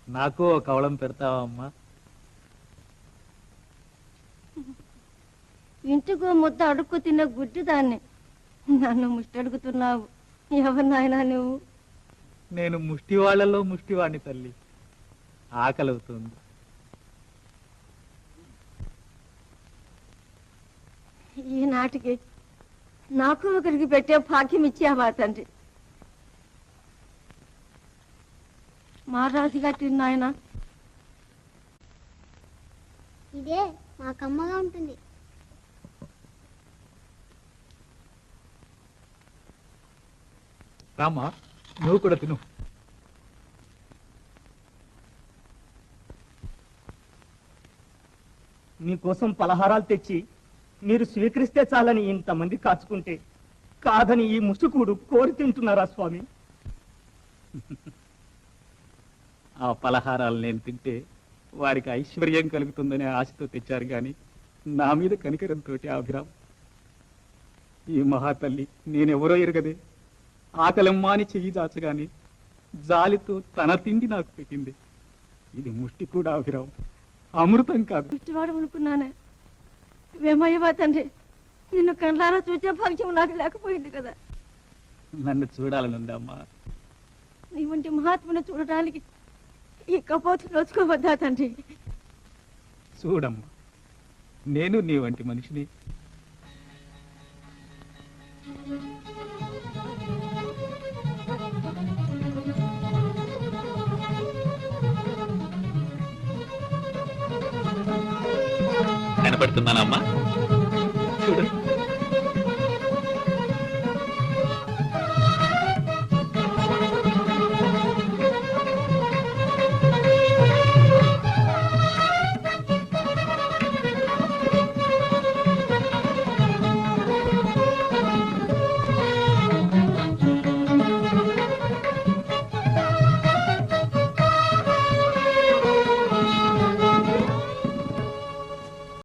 నాకు ఒక కవళం పెడతావా అమ్మా? ఇంటికో ముద్ద అడుక్కు తిన్న గుడ్డి దాన్ని నన్ను ముష్టి అడుగుతున్నావు. ఎవరు నాయనా నువ్వు? నేను ముష్టి వాళ్ళలో ముష్టివాణ్ణి తల్లి. ఆకలవుతుంది. ఈనాటికి నాకు ఒకరికి పెట్టే భాగ్యం ఇచ్చావా తండ్రి? మహారాజు గట్టి నాయన. ఇదే మా కమ్మగా ఉంటుంది. రామా, నువ్వు కూడా తిను. మీకోసం పలహారాలు తెచ్చి మీరు స్వీకరిస్తే చాలని ఇంతమంది కాచుకుంటే కాదని ఈ ముసుకుడు కోరి తింటున్నారా స్వామి? ఆ పలహారాలు నేను తింటే వారికి ఐశ్వర్యం కలుగుతుందనే ఆశతో తెచ్చారు గాని నా మీద కనికరంతో అభిరామ్. ఈ మహాతల్లి నేనెవరో ఎరగదే ఆకలమ్మాని చెయ్యి దాచగాని జాలితో తన తిండి నాకు పెట్టింది. ఇది ముష్టి కూడా అభిరామ్, అమృతం కాదు. ముష్టివాడు అనుకున్నానే. వేమయ్యవా తండ్రి, నిన్ను కళ్ళారా చూసే భాగ్యం నాకు లేకపోయింది కదా. నన్ను చూడాలనుందమ్మా. నీ వంటి మహాత్ముని చూడటానికి ఈ కపోతు నోచుకోవద్దా తండ్రి? చూడమ్మా, నేను నీ వంటి మనిషిని. కనపడుతున్నానమ్మా? చూడు.